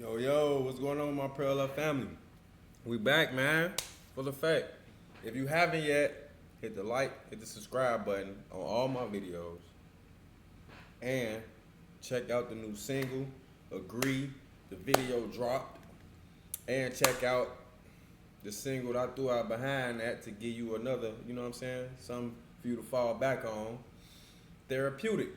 Yo, what's going on with my Parallel family? We back, man. For the fact, if you haven't yet, hit the like, hit the subscribe button on all my videos, and check out the new single, Agree, the video dropped, and check out the single that I threw out behind that to give you another, you know what I'm saying? Something for you to fall back on. Therapeutic.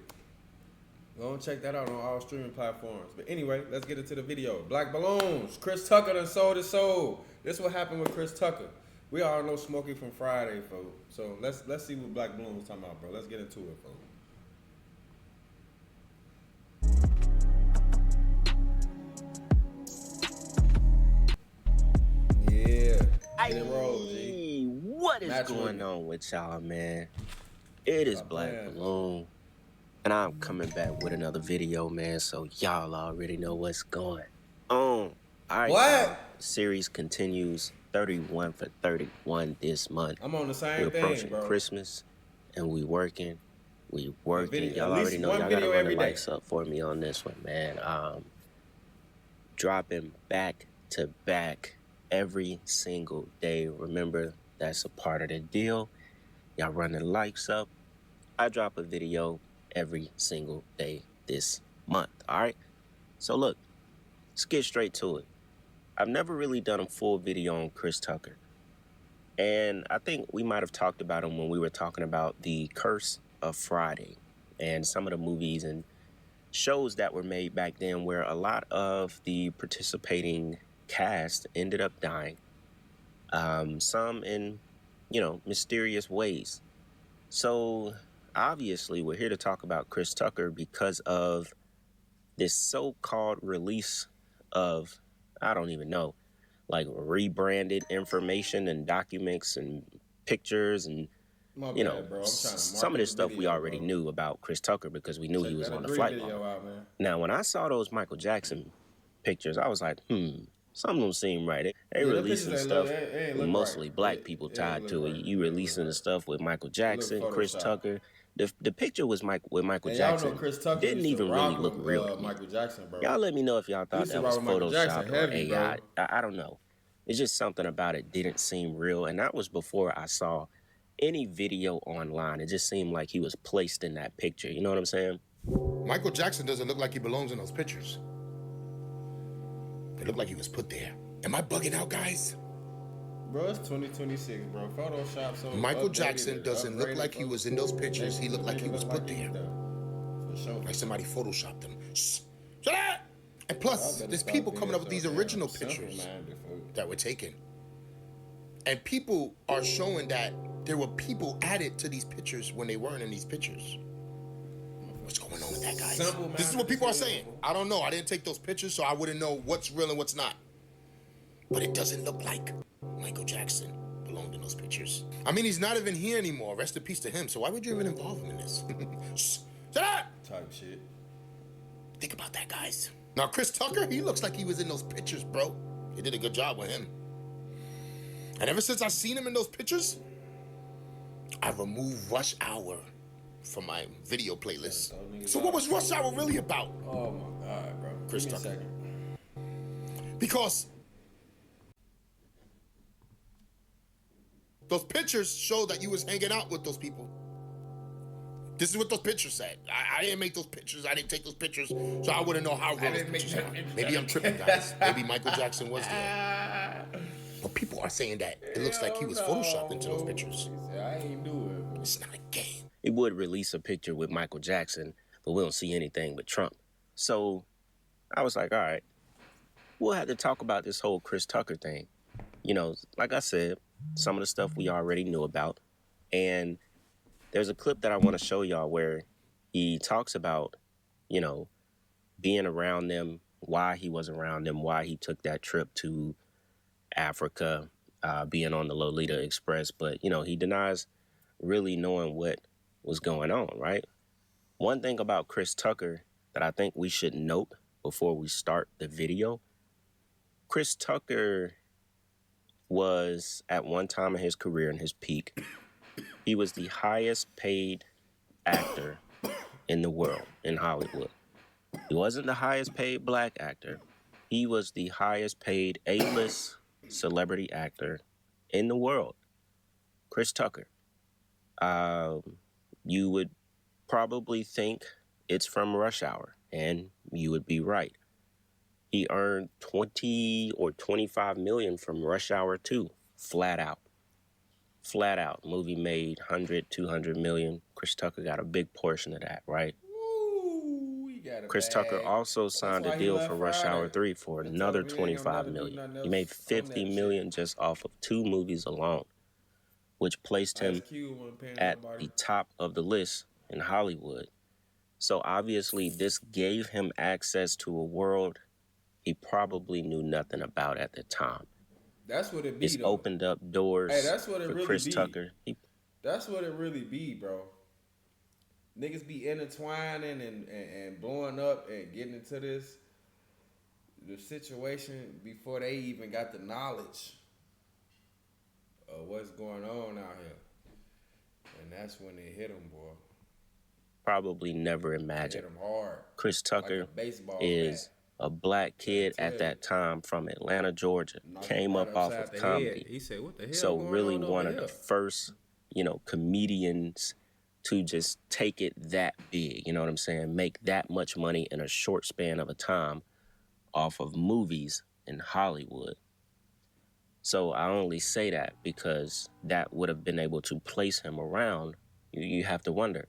Go and check that out on all streaming platforms. But anyway, let's get into the video. Black Balloons. Chris Tucker done sold his soul. This what happened with Chris Tucker. We all know Smokey from Friday, folks. So let's see what Black Balloons talking about, bro. Let's get into it, folks. Yeah. Get it roll, G. What is going on with y'all, man? It is Black Balloon. And I'm coming back with another video, man, so y'all already know what's going on. Alright, what? Series continues 31 for 31 this month. I'm on the same We're thing, approaching bro. Christmas, and we working. Video, y'all already know y'all gotta run the likes day. up for me on this one, man. Dropping back to back every single day. Remember, that's a part of the deal. Y'all run the likes up. I drop a video every single day this month, all right? So look, let's get straight to it. I've never really done a full video on Chris Tucker. And I think we might have talked about him when we were talking about the Curse of Friday and some of the movies and shows that were made back then where a lot of the participating cast ended up dying. Some in, mysterious ways. So obviously, we're here to talk about Chris Tucker because of this so-called release of, I don't even know, like rebranded information and documents and pictures and, some of this stuff we already knew about Chris Tucker because we knew he was on the flight log. Now, when I saw those Michael Jackson pictures, I was like, something don't seem right. They releasing stuff with mostly black people tied to it. You releasing the stuff with Michael Jackson, Chris Tucker. The picture was with Michael Jackson. Chris Tucker didn't even really look real. Michael Jackson, bro. Y'all let me know if y'all thought that was Photoshop or AI. I don't know. It's just something about it didn't seem real, and that was before I saw any video online. It just seemed like he was placed in that picture. You know what I'm saying? Michael Jackson doesn't look like he belongs in those pictures. It looked like he was put there. Am I bugging out, guys? Bro, it's 2026, bro. Photoshop. So Michael Jackson doesn't look like he was in those pictures. He looked like he was put there. For sure. Like somebody photoshopped him. Shh. Shut up! And plus, there's people coming up with these original pictures that were taken. And people are showing that there were people added to these pictures when they weren't in these pictures. What's going on with that, guys? This is what people are saying. I don't know. I didn't take those pictures, so I wouldn't know what's real and what's not. But it doesn't look like Michael Jackson belonged in those pictures. I mean, he's not even here anymore. Rest in peace to him. So why would you even involve him in this? Shh. Shut up! Type shit. Think about that, guys. Now, Chris Tucker, he looks like he was in those pictures, bro. They did a good job with him. And ever since I seen him in those pictures, I removed Rush Hour from my video playlist. So what was Rush Hour really about? Oh my God, bro. Chris Tucker. Because those pictures show that you was hanging out with those people. This is what those pictures said. I didn't make those pictures. I didn't take those pictures, so I wouldn't know how real those pictures are. Maybe I'm tripping, guys. Maybe Michael Jackson was there. But people are saying that it looks like he was photoshopped into those pictures. I ain't do it. It's not a game. He would release a picture with Michael Jackson, but we don't see anything with Trump. So I was like, all right, we'll have to talk about this whole Chris Tucker thing. Like I said, some of the stuff we already knew about. And there's a clip that I want to show y'all where he talks about, being around them, why he was around them, why he took that trip to Africa, being on the Lolita Express. But, he denies really knowing what was going on, right? One thing about Chris Tucker that I think we should note before we start the video, Chris Tucker was at one time in his career, in his peak, he was the highest paid actor in the world, in Hollywood. He wasn't the highest paid black actor, He was the highest paid A-list celebrity actor in the world. Chris Tucker. You would probably think it's from Rush Hour, and you would be right. He earned 20 or 25 million from Rush Hour 2, flat out. Flat out. Movie made 100, 200 million. Chris Tucker got a big portion of that, right? Woo, he got a Chris bag. Tucker also That's signed a why he deal left for Rush Hour Friday. 3 for They another told him he ain't gonna 25 never do million. nothing He else made on 50 that million just off of 2 movies alone, which placed shit. him Ice Cube wasn't paying at nobody. the top of the list in Hollywood. So obviously this gave him access to a world he probably knew nothing about at the time. That's what it be It's though. opened up doors Hey, that's what it for really Chris be. Tucker. That's what it really be, bro. Niggas be intertwining and blowing up and getting into the situation before they even got the knowledge of what's going on out here. And that's when they hit them, boy. Probably never They hit imagined. them hard. Chris Tucker like a baseball is bat. a black kid tell at you. that time from Atlanta, Georgia. Knocked Came the bat up off upside of the comedy. head. He said, "What the hell So going really on over one of here?" the first, comedians to just take it that big, you know what I'm saying? Make that much money in a short span of a time off of movies in Hollywood. So I only say that because that would have been able to place him around. You have to wonder,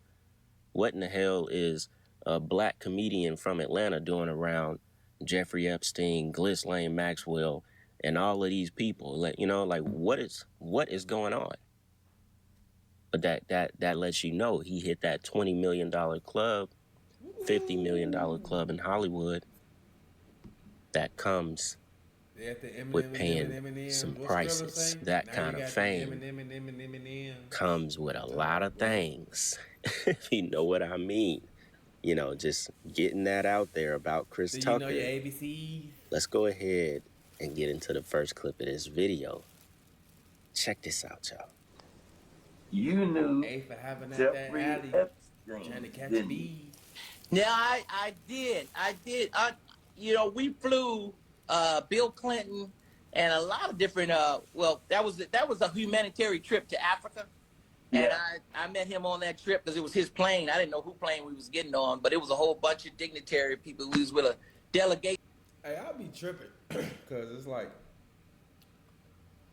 what in the hell is a black comedian from Atlanta doing around Jeffrey Epstein, Ghislaine Maxwell, and all of these people? Like, what is going on? But that lets you know he hit that $20 million club, $50 million club in Hollywood. That comes with paying some prices. That kind of fame comes with a lot of things, if you know what I mean. Just getting that out there about Chris Do you Tucker. know your ABC? Let's go ahead and get into the first clip of this video. Check this out, y'all. You knew A for having that Jeffrey alley, Epstein, trying to catch didn't you? bees. Yeah, I did. We flew Bill Clinton and a lot of different. That was a humanitarian trip to Africa, and Yeah. I met him on that trip because it was his plane. I didn't know who plane we was getting on, but it was a whole bunch of dignitary people. We was with a delegation. Hey, I'll be tripping because it's like,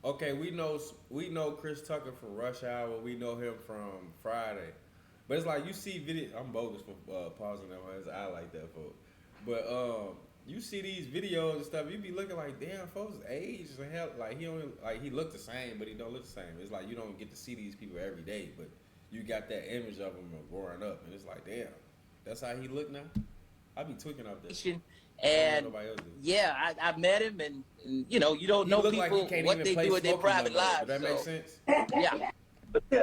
okay, we know Chris Tucker from Rush Hour. We know him from Friday, but it's like you see video. I'm bogus for pausing that one. I like that, folks. But you see these videos and stuff. You be looking like, damn, folks, age and hell. Like he look the same, but he don't look the same. It's like you don't get to see these people every day, but you got that image of him growing up, and it's like, damn, that's how he look now. I be tweaking off this. And yeah, I met him, and you don't know people like what they do in their private lives. Does that make sense? Yeah.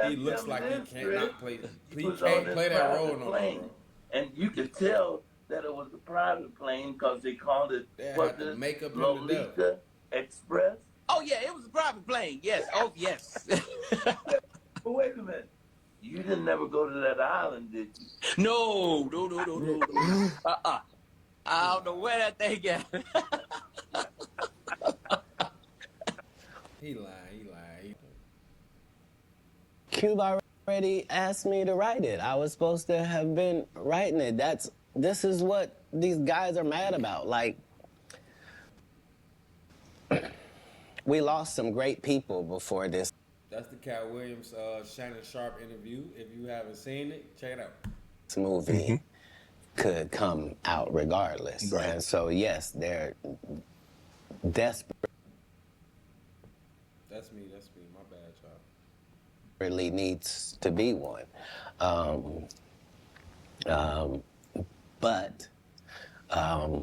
He looks like he cannot play. He was can't on play this that role private no more, plane, bro. and you could tell that it was a private plane because they called it They was had to it make up him to Lolita Express. Oh yeah, it was a private plane. Yes. Oh yes. But wait a minute, you didn't never go to that island, did you? No. I don't know where that thing got. He lying. Cube already asked me to write it. I was supposed to have been writing it. This is what these guys are mad about. Like, we lost some great people before this That's the Cat Williams, Shannon Sharp interview. If you haven't seen it, check it out. movie could come out regardless. Right. And so, yes, they're desperate. That's me. My bad, y'all. Really needs to be one. But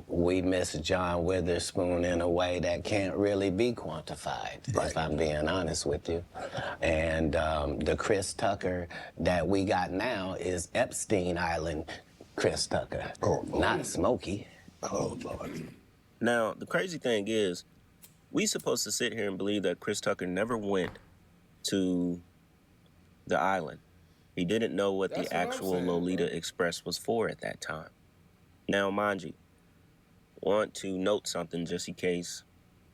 we miss John Witherspoon in a way that can't really be quantified, Right. if I'm being honest with you. And the Chris Tucker that we got now is Epstein Island Chris Tucker, not Smokey. Oh, Lord. Now, the crazy thing is, we supposed to sit here and believe that Chris Tucker never went to the island. He didn't know what That's the what I'm actual saying, Lolita bro. Express was for at that time. Now, mind you, want to note something just in case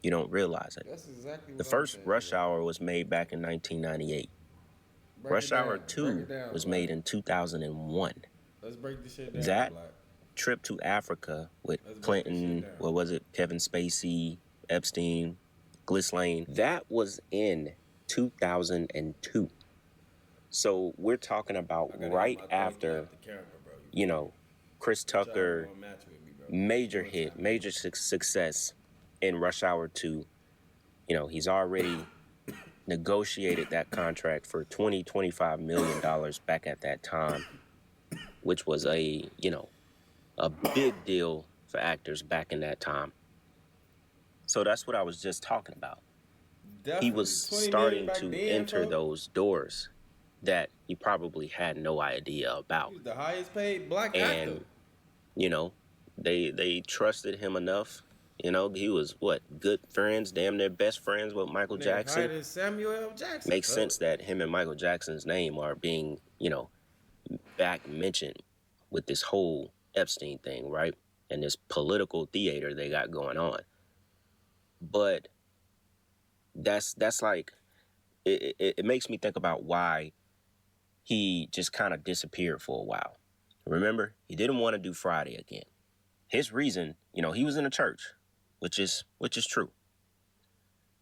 you don't realize it. That's exactly The what I'm first saying, Rush bro. Hour was made back in 1998. Break Rush it Hour down. Break 2 it down, was Black. made in 2001. Let's break this shit down, That Black. trip to Africa with Let's break this shit Clinton, down. what was it, Kevin Spacey, Epstein, Ghislaine, that was in 2002. So we're talking about I gotta right get my thing after, off the camera, bro. you know, Chris Y'all Tucker, gonna match with me, bro. major You know hit, what I'm major success in Rush Hour 2. You know, he's already negotiated that contract for $25 million back at that time, which was a big deal for actors back in that time. So that's what I was just talking about. Definitely. He was 20 million starting back to then, enter folks. those doors that he probably had no idea He about. was the highest paid black And, actor. you know, they trusted him enough. You know, he was good friends, damn near best friends with Michael Jackson. Hired Samuel L. Jackson. Makes sense that him and Michael Jackson's name are being, back mentioned with this whole Epstein thing, right? And this political theater they got going on. But that's like, it makes me think about why he just kind of disappeared for a while. Remember, he didn't want to do Friday again. His reason, he was in a church, which is true.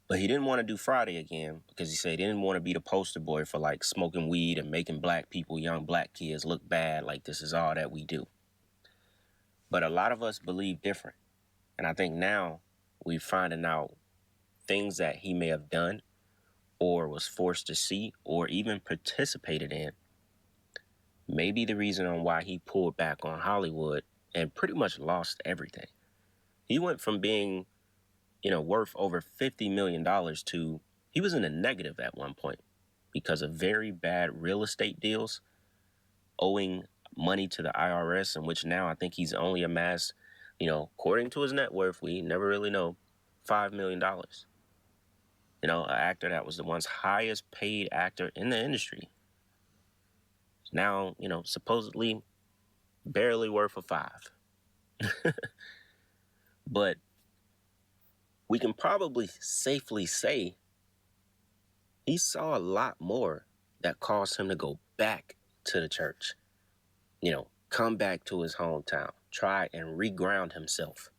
But he didn't want to do Friday again because he said he didn't want to be the poster boy for like smoking weed and making black people, young black kids, look bad, like this is all that we do. But a lot of us believe different. And I think now we're finding out things that he may have done or was forced to see or even participated in may be the reason on why he pulled back on Hollywood and pretty much lost everything. He went from being, worth over $50 million to he was in a negative at one point because of very bad real estate deals, owing money to the IRS, in which now I think he's only amassed, according to his net worth, we never really know, $5 million. An actor that was the once highest paid actor in the industry. Now, supposedly barely worth a 5. But we can probably safely say he saw a lot more that caused him to go back to the church. Come back to his hometown, try and reground himself.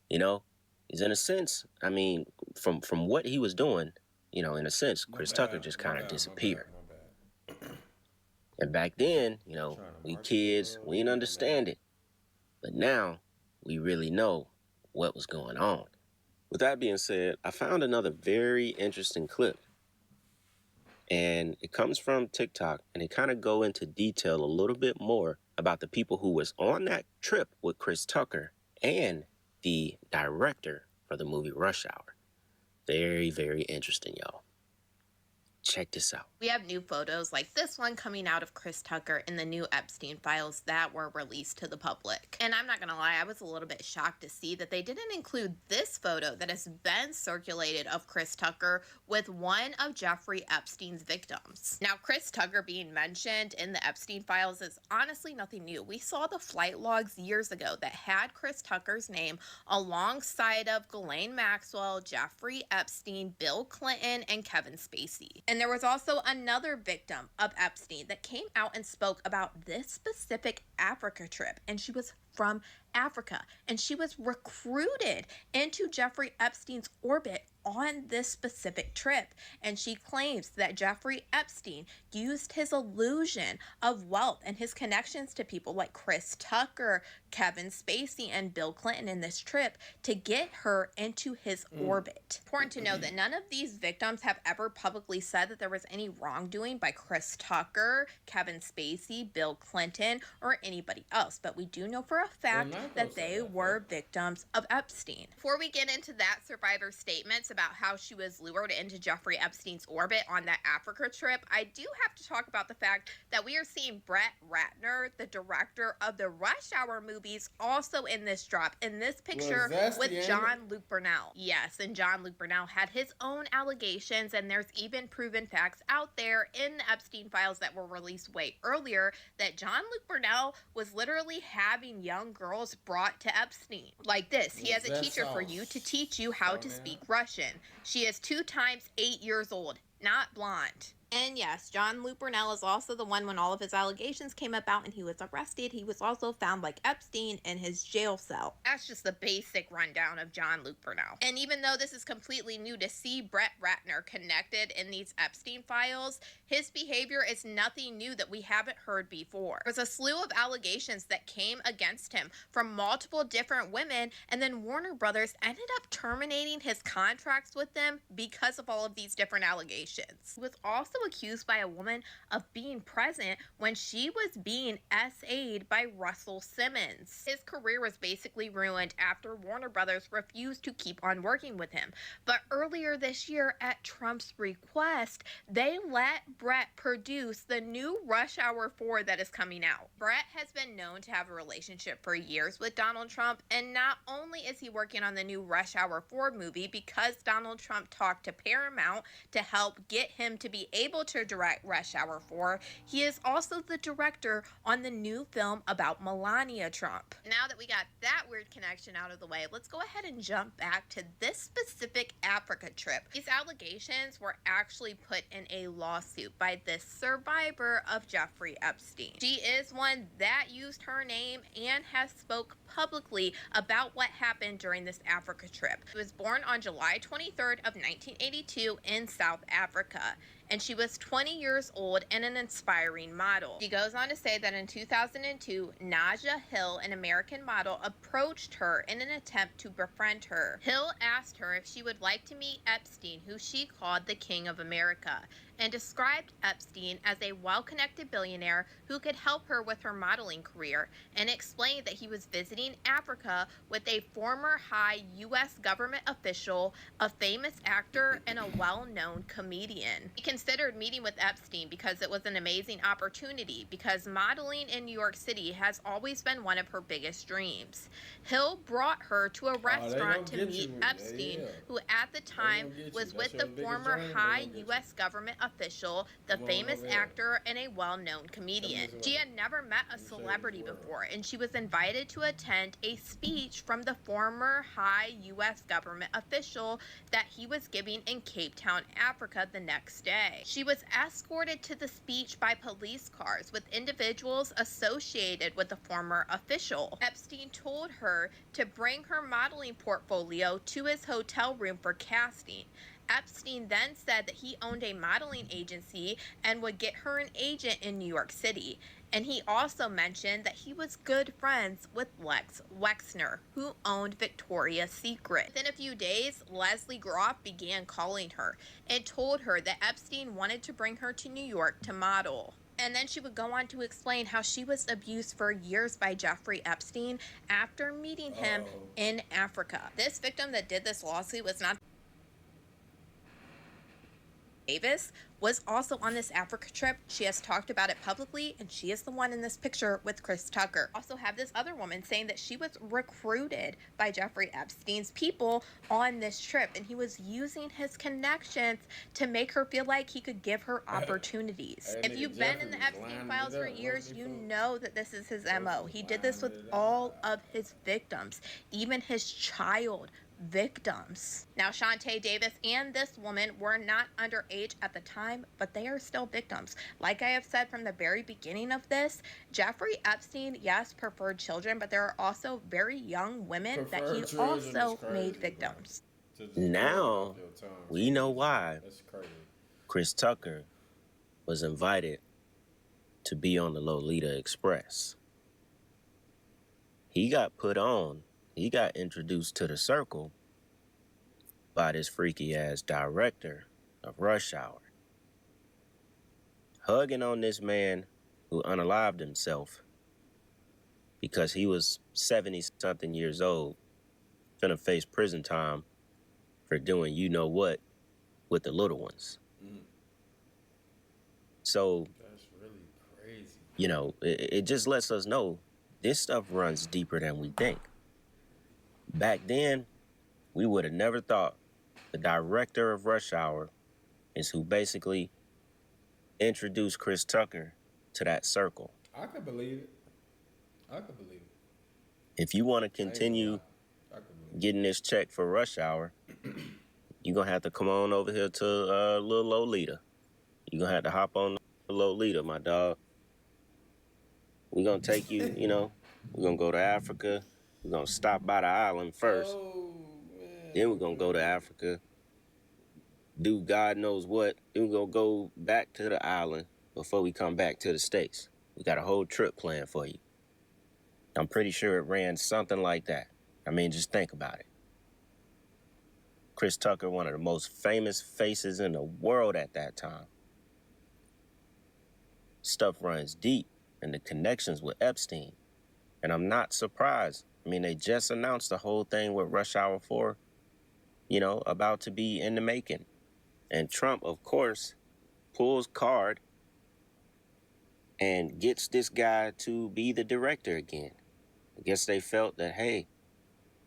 He's in a sense, I mean, from what he was doing, in a sense, Chris Tucker just kind of disappeared. And back then, we kids, we didn't understand it. But now, we really know what was going on. With that being said, I found another very interesting clip. And it comes from TikTok, and they kind of go into detail a little bit more about the people who was on that trip with Chris Tucker and the director for the movie Rush Hour. Very, very interesting, y'all. Check this out. We have new photos like this one coming out of Chris Tucker in the new Epstein files that were released to the public. And I'm not gonna lie, I was a little bit shocked to see that they didn't include this photo that has been circulated of Chris Tucker with one of Jeffrey Epstein's victims. Now, Chris Tucker being mentioned in the Epstein files is honestly nothing new. We saw the flight logs years ago that had Chris Tucker's name alongside of Ghislaine Maxwell, Jeffrey Epstein, Bill Clinton, and Kevin Spacey. And there was also another victim of Epstein that came out and spoke about this specific Africa trip, and she was from Africa, and she was recruited into Jeffrey Epstein's orbit on this specific trip. And she claims that Jeffrey Epstein used his illusion of wealth and his connections to people like Chris Tucker, Kevin Spacey, and Bill Clinton in this trip to get her into his orbit. Important to know that none of these victims have ever publicly said that there was any wrongdoing by Chris Tucker, Kevin Spacey, Bill Clinton, or anybody else. But we do know for a fact that they were victims of Epstein. Before we get into that survivor's statements about how she was lured into Jeffrey Epstein's orbit on that Africa trip, I do have to talk about the fact that we are seeing Brett Ratner, the director of the Rush Hour movies, also in this drop, in this picture with Jean-Luc Bernal. Yes, and Jean-Luc Bernal had his own allegations, and there's even proven facts out there in the Epstein files that were released way earlier that Jean-Luc Bernal was literally having young girls brought to Epstein. Like this, he has a teacher for you to teach you how to speak Russian. She is 2 times 8 years old, not blonde. And yes, John Lupernell is also the one when all of his allegations came about and he was arrested. He was also found like Epstein in his jail cell. That's just the basic rundown of John Lupernell. And even though this is completely new to see Brett Ratner connected in these Epstein files, his behavior is nothing new that we haven't heard before. There was a slew of allegations that came against him from multiple different women, and then Warner Brothers ended up terminating his contracts with them because of all of these different allegations. He was also accused by a woman of being present when she was being SA'd by Russell Simmons. His career was basically ruined after Warner Brothers refused to keep on working with him. But earlier this year, at Trump's request, they let Brett produce the new Rush Hour 4 that is coming out. Brett has been known to have a relationship for years with Donald Trump, and not only is he working on the new Rush Hour 4 movie because Donald Trump talked to Paramount to help get him to be able to direct Rush Hour 4, he is also the director on the new film about Melania Trump. Now that we got that weird connection out of the way, let's go ahead and jump back to this specific Africa trip. These allegations were actually put in a lawsuit by this survivor of Jeffrey Epstein. She is one that used her name and has spoke publicly about what happened during this Africa trip. She was born on July 23rd of 1982 in South Africa, and she was 20 years old and an inspiring model. She goes on to say that in 2002, Naja Hill, an American model, approached her in an attempt to befriend her. Hill asked her if she would like to meet Epstein, who she called the King of America, and described Epstein as a well-connected billionaire who could help her with her modeling career, and explained that he was visiting Africa with a former high U.S. government official, a famous actor, and a well-known comedian. He considered meeting with Epstein because it was an amazing opportunity, because modeling in New York City has always been one of her biggest dreams. Hill brought her to a restaurant to meet Epstein, who at the time was with the former high U.S. government official, the famous actor, and a well-known comedian. She had never met a celebrity before, and she was invited to attend a speech from the former high U.S. government official that he was giving in Cape Town, Africa the next day. She was escorted to the speech by police cars with individuals associated with the former official. Epstein told her to bring her modeling portfolio to his hotel room for casting. Epstein then said that he owned a modeling agency and would get her an agent in New York City. And he also mentioned that he was good friends with Lex Wexner, who owned Victoria's Secret. Within a few days, Leslie Groff began calling her and told her that Epstein wanted to bring her to New York to model. And then she would go on to explain how she was abused for years by Jeffrey Epstein after meeting him in Africa. This victim that did this lawsuit was not Davis, was also on this Africa trip. She has talked about it publicly, and she is the one in this picture with Chris Tucker. Also have this other woman saying that she was recruited by Jeffrey Epstein's people on this trip, and he was using his connections to make her feel like he could give her opportunities. If you've been in the Epstein files for years, you know that this is his MO. He did this with all of his victims, even his child victims. Now, Shantae Davis and this woman were not underage at the time, but they are still victims. Like I have said from the very beginning of this, Jeffrey Epstein, yes, preferred children, but there are also very young women that he also made victims. Now, we know why Chris Tucker was invited to be on the Lolita Express. He got put on. He got introduced to the circle by this freaky-ass director of Rush Hour, hugging on this man who unalived himself because he was 70-something years old, finna face prison time for doing you-know-what with the little ones. So, That's really crazy. you know, it just lets us know this stuff runs deeper than we think. Back then, we would have never thought the director of Rush Hour is who basically introduced Chris Tucker to that circle. I could believe it. If you want to continue getting this check for Rush Hour, you're going to have to come on over here to Lil Lolita. You're going to have to hop on Lolita, my dog. We're going to take you, you know, we're going to go to Africa. We're going to stop by the island first. Then we're going to go to Africa, do God knows what. Then we're going to go back to the island before we come back to the States. We got a whole trip planned for you. I'm pretty sure it ran something like that. I mean, just think about it. Chris Tucker, one of the most famous faces in the world at that time. Stuff runs deep, and the connections with Epstein. And I'm not surprised. I mean, they just announced the whole thing with Rush Hour 4, you know, about to be in the making. And Trump, of course, pulls card and gets this guy to be the director again. I guess they felt that, hey,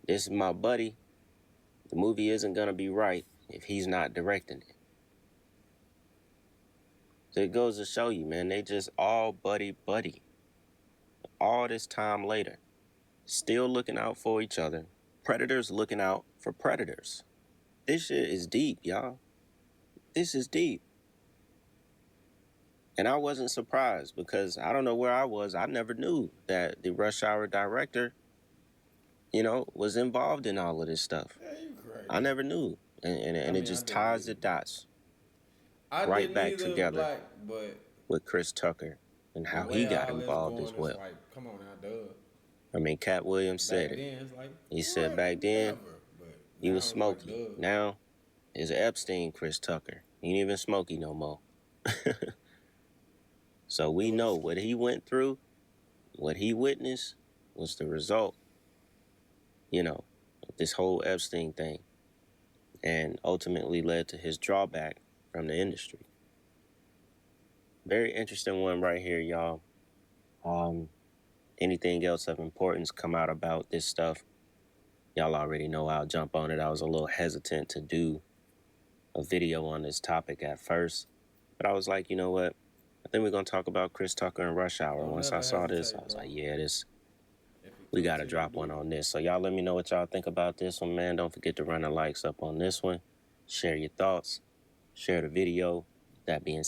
this is my buddy. The movie isn't going to be right if he's not directing it. So it goes to show you, man, they just all buddy. All this time later, still looking out for each other. Predators looking out for predators. This shit is deep, y'all. This is deep. And I wasn't surprised because I don't know where I was. I never knew that the Rush Hour director, you know, was involved in all of this stuff. Yeah, you crazy. I never knew. And it just ties the dots right back together with Chris Tucker and how he got involved as well. Like, come on now, duh. I mean, Cat Williams said it. He said back then, he was Smokey. Now, it's Epstein Chris Tucker. He ain't even Smokey no more. So we know what he went through, what he witnessed was the result, you know, of this whole Epstein thing, and ultimately led to his drawback from the industry. Very interesting one right here, y'all. Anything else of importance come out about this stuff, y'all already know I'll jump on it. I was a little hesitant to do a video on this topic at first, but I was like, you know what? I think we're going to talk about Chris Tucker and Rush Hour. Once I saw this, I was like, yeah, we got to drop one on this. So y'all let me know what y'all think about this one, man. Don't forget to run the likes up on this one. Share your thoughts. Share the video. That being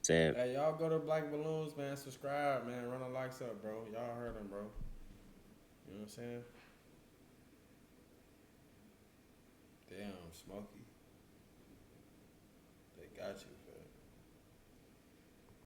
said. Hey, y'all go to Black Balloons, man. Subscribe, man. Run the likes up, bro. Y'all heard them, bro. You know what I'm saying? Damn, Smokey. They got you.